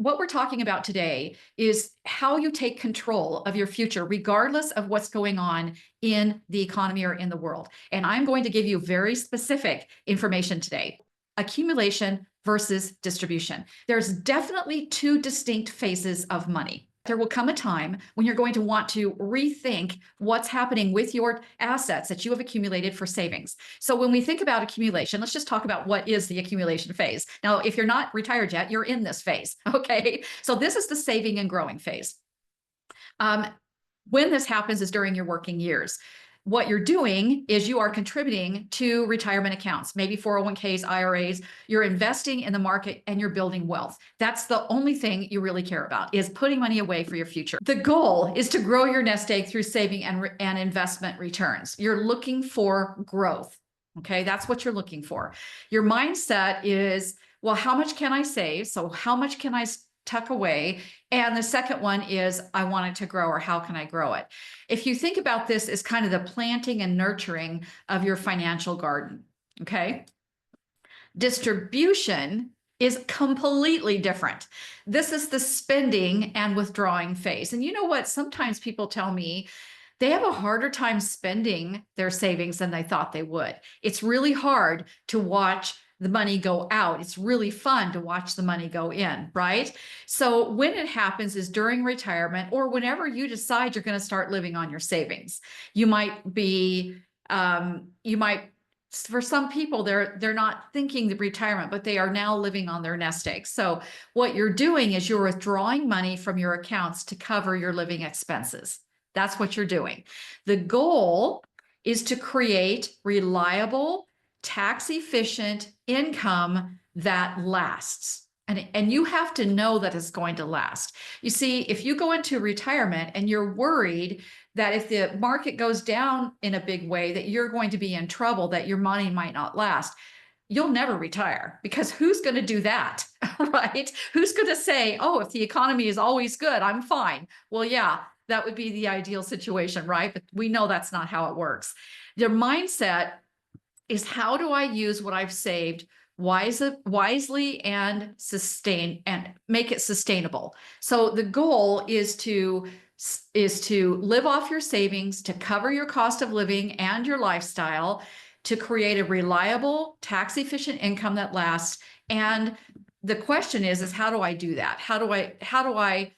what we're talking about today is how you take control of your future, regardless of what's going on in the economy or in the world. And I'm going to give you very specific information today. Accumulation versus distribution. There's definitely two distinct phases of money. There will come a time when you're going to want to rethink what's happening with your assets that you have accumulated for savings. So when we think about accumulation, let's just talk about what is the accumulation phase. Now, if you're not retired yet, you're in this phase, okay? So this is the saving and growing phase. When this happens is during your working years. What you're doing is you are contributing to retirement accounts, maybe 401ks, IRAs. You're investing in the market and you're building wealth. That's the only thing you really care about, is putting money away for your future. The goal is to grow your nest egg through saving and investment returns. You're looking for growth. Okay, that's what you're looking for. Your mindset is, well, how much can I save? So how much can I tuck away? And the second one is, I want it to grow, or how can I grow it? If you think about this as kind of the planting and nurturing of your financial garden, okay? Distribution is completely different. This is the spending and withdrawing phase. And you know what? Sometimes people tell me they have a harder time spending their savings than they thought they would. It's really hard to watch the money go out. It's really fun to watch the money go in, right? So when it happens is during retirement, or whenever you decide you're going to start living on your savings. You might be, for some people, they're not thinking the retirement, but they are now living on their nest egg. So what you're doing is you're withdrawing money from your accounts to cover your living expenses. That's what you're doing. The goal is to create reliable, tax-efficient income that lasts. And you have to know that it's going to last. You see, if you go into retirement and you're worried that if the market goes down in a big way, that you're going to be in trouble, that your money might not last, you'll never retire, because who's going to do that, right? Who's going to say, oh, if the economy is always good, I'm fine? Well, yeah, that would be the ideal situation, right? But we know that's not how it works. Your mindset is, how do I use what I've saved wisely and make it sustainable? So the goal is to live off your savings, to cover your cost of living and your lifestyle, to create a reliable, tax-efficient income that lasts. And the question is how do I do that? How do I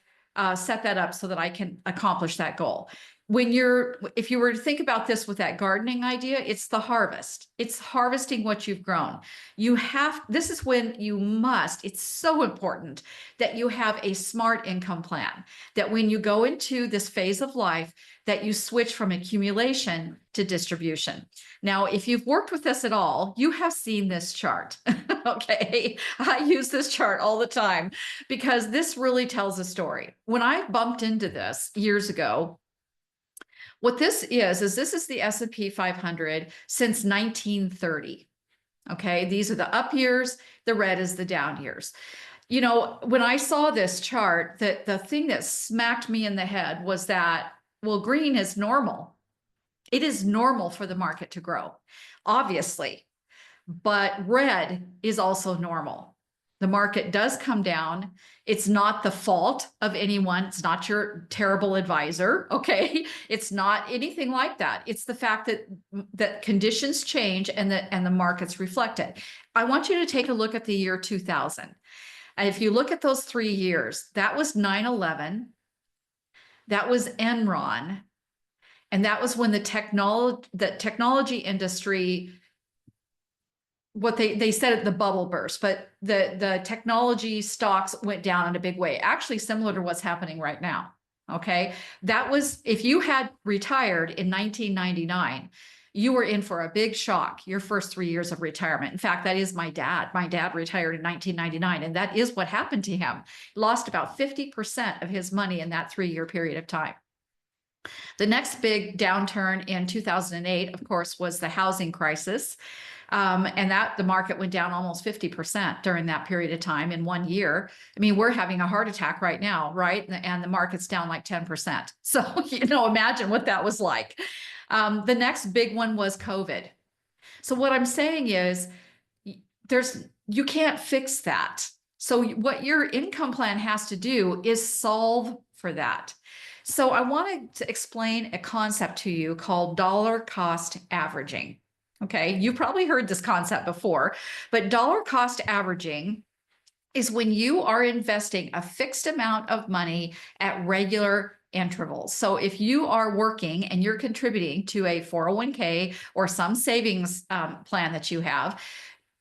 set that up so that I can accomplish that goal? If you were to think about this with that gardening idea, it's the harvest. It's harvesting what you've grown. This is when it's so important that you have a smart income plan, that when you go into this phase of life, that you switch from accumulation to distribution. Now, if you've worked with this at all, you have seen this chart. Okay, I use this chart all the time because this really tells a story. When I bumped into this years ago, what this is this is the S&P 500 since 1930. Okay, these are the up years, the red is the down years. You know, when I saw this chart, the thing that smacked me in the head was that, well, green is normal. It is normal for the market to grow, obviously, but red is also normal. The market does come down. It's not the fault of anyone. It's not your terrible advisor, okay? It's not anything like that. It's the fact that conditions change and the markets reflect it. I want you to take a look at the year 2000. And if you look at those 3 years, that was 9/11, that was Enron, and that was when the technology industry, what they said at the bubble burst, but the technology stocks went down in a big way, actually similar to what's happening right now. Okay, that was, if you had retired in 1999, you were in for a big shock your first 3 years of retirement. In fact, that is my dad. My dad retired in 1999, and that is what happened to him. He lost about 50% of his money in that 3-year period of time. The next big downturn in 2008, of course, was the housing crisis. And that the market went down almost 50% during that period of time in 1 year. I mean, we're having a heart attack right now, right? And the market's down like 10%. So, imagine what that was like. The next big one was COVID. So what I'm saying is, you can't fix that. So what your income plan has to do is solve for that. So I wanted to explain a concept to you called dollar cost averaging. Okay, you probably heard this concept before, but dollar cost averaging is when you are investing a fixed amount of money at regular intervals. So if you are working and you're contributing to a 401k or some savings plan that you have,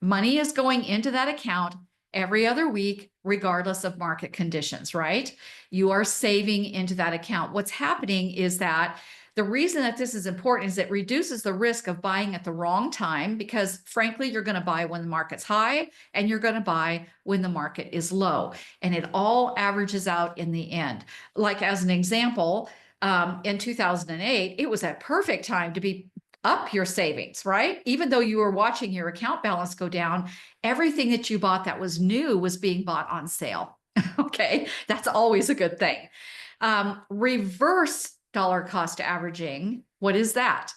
money is going into that account every other week, regardless of market conditions, right? You are saving into that account. What's happening is that the reason that this is important is it reduces the risk of buying at the wrong time, because frankly, you're going to buy when the market's high and you're going to buy when the market is low. And it all averages out in the end. Like as an example, in 2008, it was a perfect time to be up your savings, right? Even though you were watching your account balance go down, everything that you bought that was new was being bought on sale. Okay, that's always a good thing. Reverse dollar cost averaging, what is that?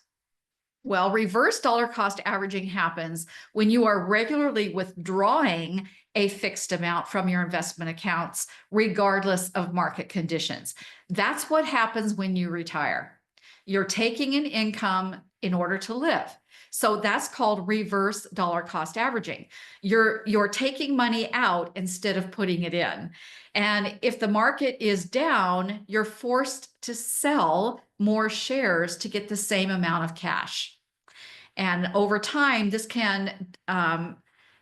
Well, reverse dollar cost averaging happens when you are regularly withdrawing a fixed amount from your investment accounts, regardless of market conditions. That's what happens when you retire. You're taking an income in order to live. So that's called reverse dollar cost averaging. You're taking money out instead of putting it in. And if the market is down, you're forced to sell more shares to get the same amount of cash. And over time, this can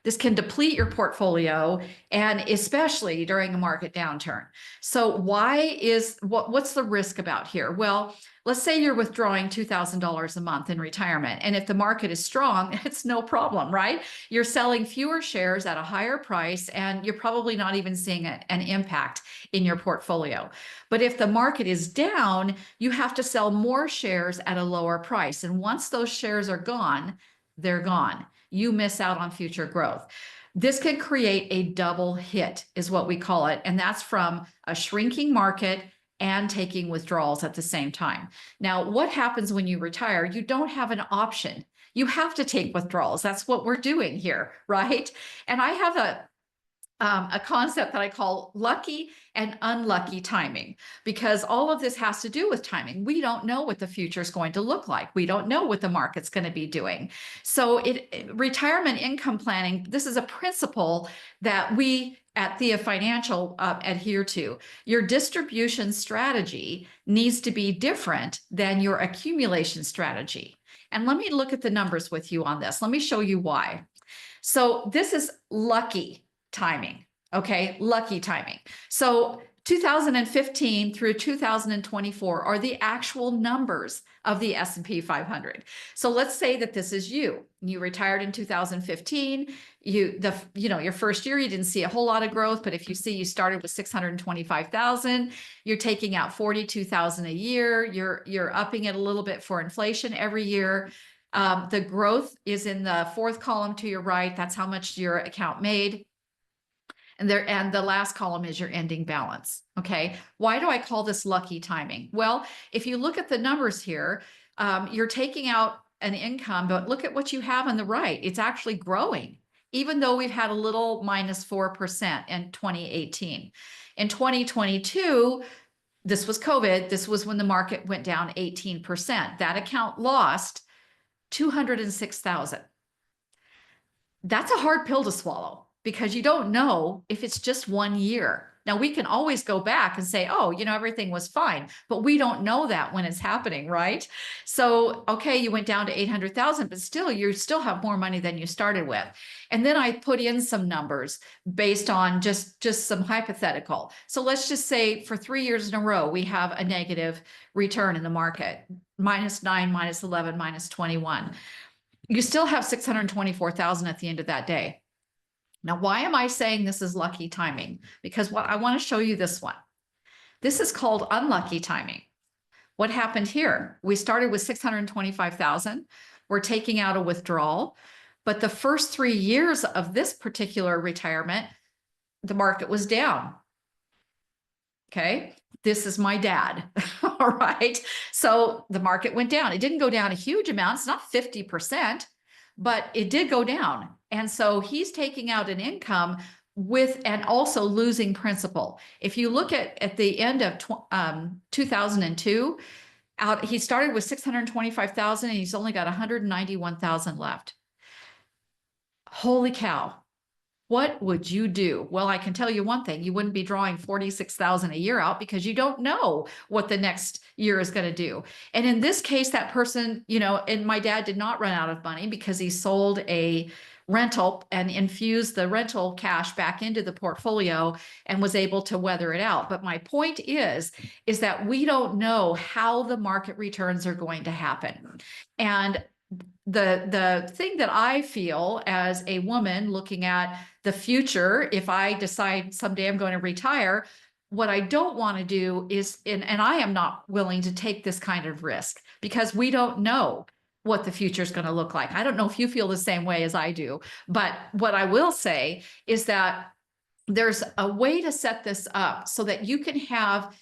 deplete your portfolio, and especially during a market downturn. So what's the risk about here? Well, let's say you're withdrawing $2,000 a month in retirement. And if the market is strong, it's no problem, right? You're selling fewer shares at a higher price, and you're probably not even seeing an impact in your portfolio. But if the market is down, you have to sell more shares at a lower price. And once those shares are gone, they're gone. You miss out on future growth. This can create a double hit, is what we call it. And that's from a shrinking market and taking withdrawals at the same time. Now, what happens when you retire? You don't have an option. You have to take withdrawals. That's what we're doing here, right? And I have a concept that I call lucky and unlucky timing, because all of this has to do with timing. We don't know what the future is going to look like. We don't know what the market's going to be doing. So retirement income planning, this is a principle that we at Thea Financial adhere to. Your distribution strategy needs to be different than your accumulation strategy. And let me look at the numbers with you on this. Let me show you why. So this is lucky timing. Okay, lucky timing. So 2015 through 2024 are the actual numbers of the S&P 500. So let's say that this is you. You retired in 2015. Your first year you didn't see a whole lot of growth, but if you see you started with 625,000, you're taking out 42,000 a year. You're upping it a little bit for inflation every year. The growth is in the fourth column to your right. That's how much your account made. And the last column is your ending balance. Okay. Why do I call this lucky timing? Well, if you look at the numbers here, you're taking out an income, but look at what you have on the right. It's actually growing, even though we've had a little -4% in 2018. In 2022, this was COVID. This was when the market went down 18%. That account lost 206,000. That's a hard pill to swallow, because you don't know if it's just 1 year. Now, we can always go back and say, oh, everything was fine, but we don't know that when it's happening, right? So, okay, you went down to 800,000, but still, you still have more money than you started with. And then I put in some numbers based on just some hypothetical. So let's just say for 3 years in a row, we have a negative return in the market, -9, -11, -21. You still have 624,000 at the end of that day. Now, why am I saying this is lucky timing? Because I want to show you this one. This is called unlucky timing. What happened here? We started with 625,000. We're taking out a withdrawal. But the first 3 years of this particular retirement, the market was down. Okay. This is my dad. All right. So the market went down. It didn't go down a huge amount. It's not 50%, but it did go down. And so he's taking out an income and also losing principal. If you look at the end of 2002, he started with 625,000 and he's only got 191,000 left. Holy cow. What would you do? Well, I can tell you one thing, you wouldn't be drawing 46,000 a year out because you don't know what the next year is going to do. And in this case, that person, and my dad did not run out of money because he sold a rental and infused the rental cash back into the portfolio and was able to weather it out. But my point is that we don't know how the market returns are going to happen. And the thing that I feel as a woman looking at the future, if I decide someday I'm going to retire, what I don't want to do is, and I am not willing to take this kind of risk because we don't know what the future is going to look like. I don't know if you feel the same way as I do, but what I will say is that there's a way to set this up so that you can have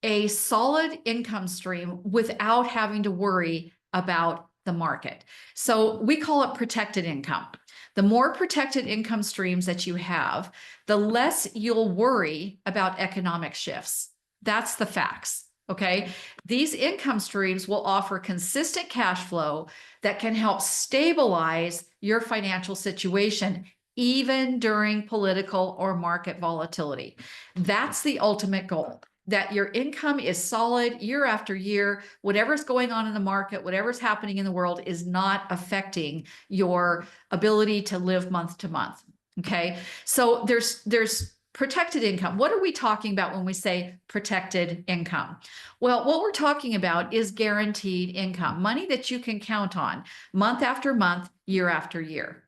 a solid income stream without having to worry about the market. So we call it protected income. The more protected income streams that you have, the less you'll worry about economic shifts. That's the facts. Okay. These income streams will offer consistent cash flow that can help stabilize your financial situation, even during political or market volatility. That's the ultimate goal, that your income is solid year after year. Whatever's going on in the market, whatever's happening in the world is not affecting your ability to live month to month. Okay. So there's protected income. What are we talking about when we say protected income? Well, what we're talking about is guaranteed income, money that you can count on month after month, year after year.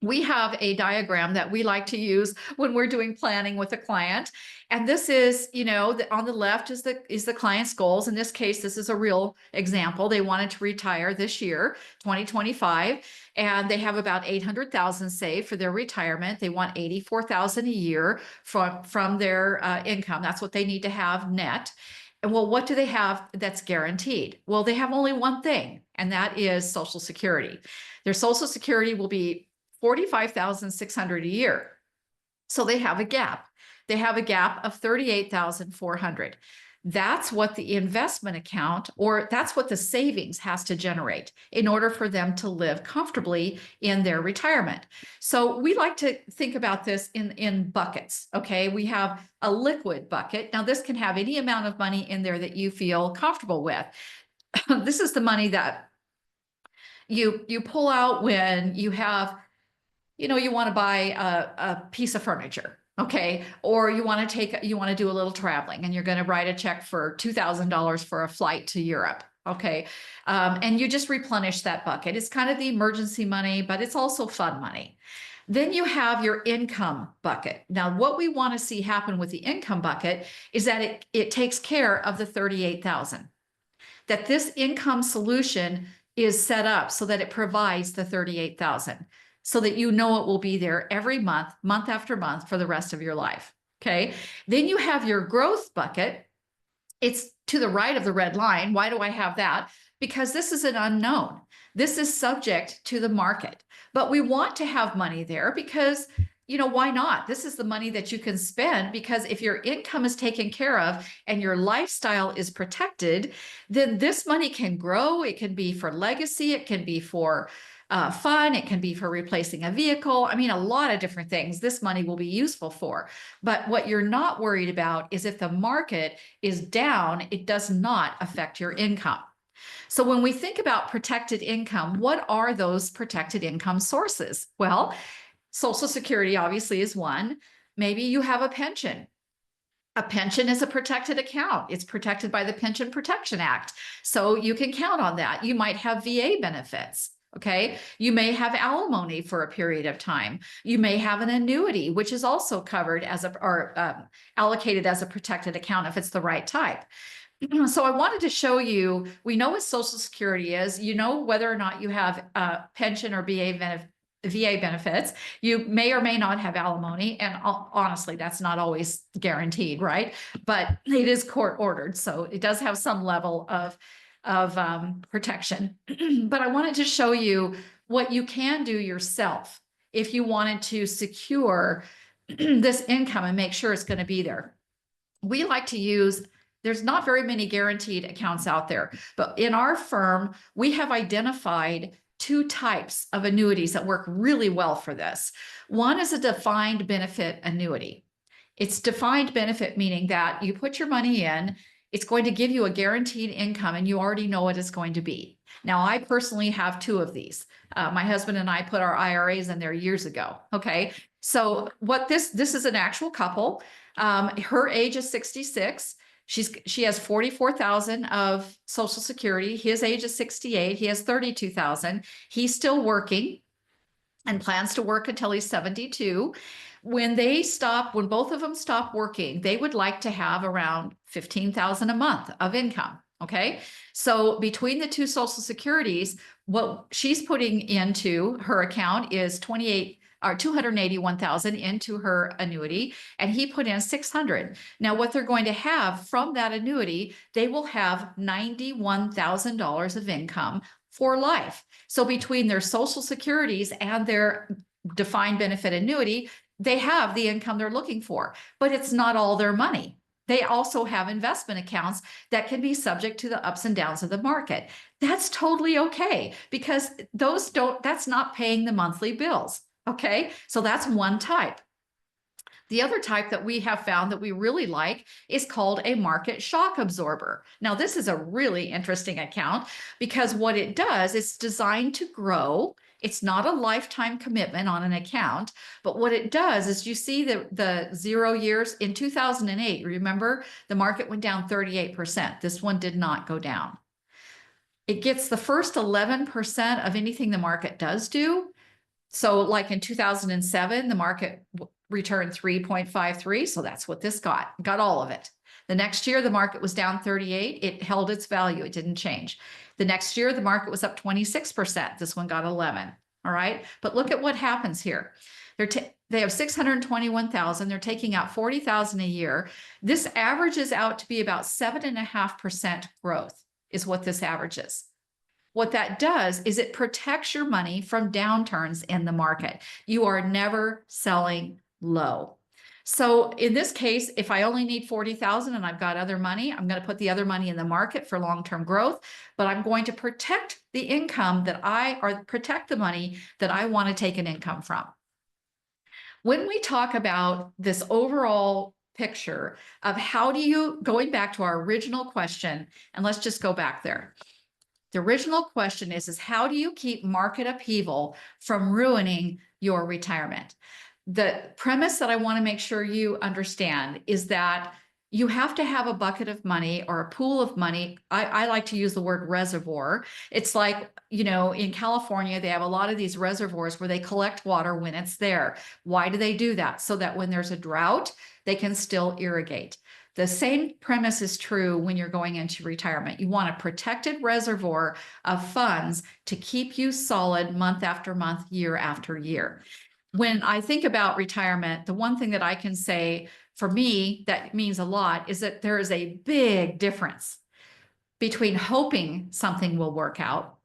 We have a diagram that we like to use when we're doing planning with a client. And this is, on the left is the client's goals. In this case, this is a real example. They wanted to retire this year, 2025, and they have about 800,000 saved for their retirement. They want 84,000 a year from their income. That's what they need to have net. And well, what do they have that's guaranteed? Well, they have only one thing, and that is Social Security. Their Social Security will be 45,600 a year. So they have a gap. They have a gap of 38,400. That's what the investment account, or that's what the savings has to generate in order for them to live comfortably in their retirement. So we like to think about this in buckets. Okay. We have a liquid bucket. Now this can have any amount of money in there that you feel comfortable with. This is the money that you pull out when you have, you want to buy a piece of furniture, okay? Or you want to do a little traveling and you're going to write a check for $2,000 for a flight to Europe, okay? And you just replenish that bucket. It's kind of the emergency money, but it's also fun money. Then you have your income bucket. Now, what we want to see happen with the income bucket is that it takes care of the 38,000. That this income solution is set up so that it provides the 38,000. So that it will be there every month, month after month for the rest of your life. Okay. Then you have your growth bucket. It's to the right of the red line. Why do I have that? Because this is an unknown. This is subject to the market. But we want to have money there because, why not? This is the money that you can spend, because if your income is taken care of and your lifestyle is protected, then this money can grow. It can be for legacy. It can be for fun. It can be for replacing a vehicle. I mean, a lot of different things this money will be useful for. But what you're not worried about is if the market is down, it does not affect your income. So when we think about protected income, what are those protected income sources? Well, Social Security obviously is one. Maybe you have a pension. A pension is a protected account. It's protected by the Pension Protection Act. So you can count on that. You might have VA benefits. Okay. You may have alimony for a period of time. You may have an annuity, which is also covered as allocated as a protected account if it's the right type. So I wanted to show you, we know what Social Security is, whether or not you have pension or VA benefits. You may or may not have alimony. And honestly, that's not always guaranteed, right? But it is court ordered. So it does have some level of protection. But I wanted to show you what you can do yourself if you wanted to secure this income and make sure it's going to be there. We like to use, there's not very many guaranteed accounts out there, but in our firm, we have identified two types of annuities that work really well for this. One is a defined benefit annuity. It's defined benefit, meaning that you put your money in, it's going to give you a guaranteed income and you already know what it's going to be. Now, I personally have two of these. My husband and I put our IRAs in there years ago. Okay. So what this is an actual couple. Her age is 66. She has 44,000 of Social Security. His age is 68. He has 32,000. He's still working and plans to work until he's 72. When both of them stop working, they would like to have around 15,000 a month of income. Okay. So between the two Social Securities, what she's putting into her account is 281,000 into her annuity, and he put in 600. Now, what they're going to have from that annuity, they will have $91,000 of income for life. So between their Social Securities and their defined benefit annuity, they have the income they're looking for, but it's not all their money. They also have investment accounts that can be subject to the ups and downs of the market. That's totally okay, because that's not paying the monthly bills. Okay, so that's one type. The other type that we have found that we really like is called a market shock absorber. Now, this is a really interesting account because what it does, it's designed to grow. It's not a lifetime commitment on an account, but what it does is you see the 0 years in 2008, remember the market went down 38%. This one did not go down. It gets the first 11% of anything the market does do. So like in 2007, the market returned 3.53. So that's what this got all of it. The next year, the market was down 38. It held its value. It didn't change. The next year, the market was up 26%. This one got 11. All right. But look at what happens here. They have 621,000. They're taking out 40,000 a year. This averages out to be about 7.5% growth is what this averages. What that does is it protects your money from downturns in the market. You are never selling low. So in this case, if I only need 40,000 and I've got other money, I'm going to put the other money in the market for long-term growth, but I'm going to protect the income protect the money that I want to take an income from. When we talk about this overall picture of going back to our original question, and let's just go back there. The original question is how do you keep market upheaval from ruining your retirement? The premise that I want to make sure you understand is that you have to have a bucket of money or a pool of money. I like to use the word reservoir. It's like, in California, they have a lot of these reservoirs where they collect water when it's there. Why do they do that? So that when there's a drought, they can still irrigate. The same premise is true when you're going into retirement. You want a protected reservoir of funds to keep you solid month after month, year after year. When I think about retirement, the one thing that I can say for me that means a lot is that there is a big difference between hoping something will work out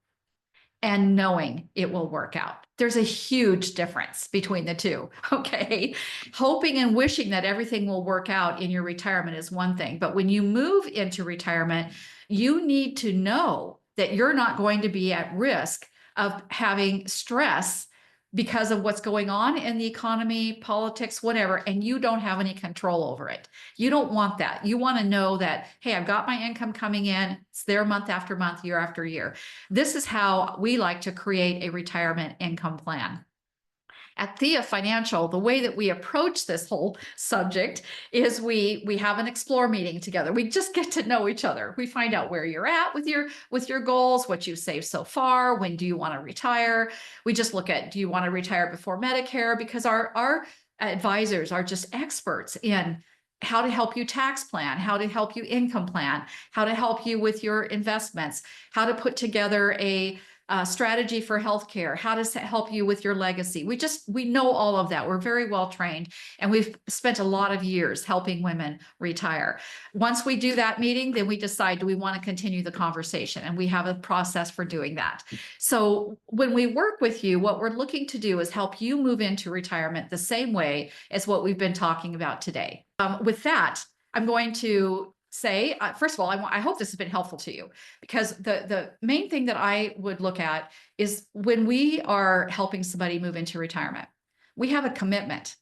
and knowing it will work out. There's a huge difference between the two, okay? Hoping and wishing that everything will work out in your retirement is one thing, but when you move into retirement, you need to know that you're not going to be at risk of having stress because of what's going on in the economy, politics, whatever, and you don't have any control over it. You don't want that. You want to know that, hey, I've got my income coming in. It's there month after month, year after year. This is how we like to create a retirement income plan. At Thea Financial, the way that we approach this whole subject is we have an explore meeting together. We just get to know each other. We find out where you're at with your goals, what you've saved so far, when do you want to retire. We just look at, do you want to retire before Medicare? Because our advisors are just experts in how to help you tax plan, how to help you income plan, how to help you with your investments, how to put together a strategy for healthcare, how to help you with your legacy. We know all of that. We're very well trained, and we've spent a lot of years helping women retire. Once we do that meeting, then we decide, do we want to continue the conversation? And we have a process for doing that. So when we work with you, what we're looking to do is help you move into retirement the same way as what we've been talking about today. With that, I'm going to say, first of all, I hope this has been helpful to you, because the main thing that I would look at is when we are helping somebody move into retirement, we have a commitment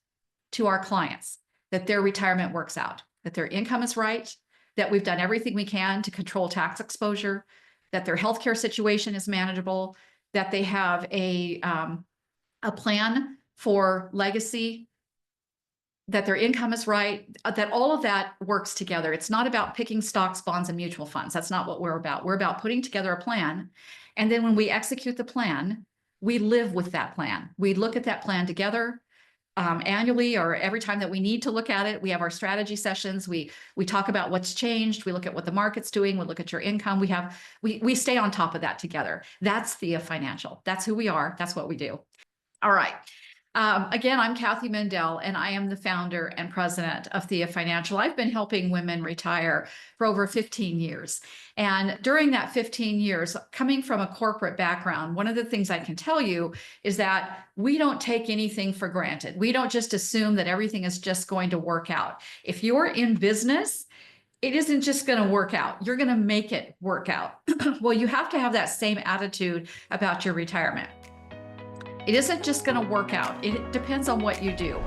to our clients that their retirement works out, that their income is right, that we've done everything we can to control tax exposure, that their healthcare situation is manageable, that they have a plan for legacy, that their income is right, that all of that works together. It's not about picking stocks, bonds, and mutual funds. That's not what we're about. We're about putting together a plan. And then when we execute the plan, we live with that plan. We look at that plan together annually, or every time that we need to look at it. We have our strategy sessions. We talk about what's changed. We look at what the market's doing. We look at your income. We stay on top of that together. That's Thea Financial. That's who we are. That's what we do. All right. Again, I'm Cathy Mendel, and I am the founder and president of Thea Financial. I've been helping women retire for over 15 years. And during that 15 years, coming from a corporate background, one of the things I can tell you is that we don't take anything for granted. We don't just assume that everything is just going to work out. If you're in business, it isn't just going to work out. You're going to make it work out. Well, you have to have that same attitude about your retirement. It isn't just going to work out. It depends on what you do.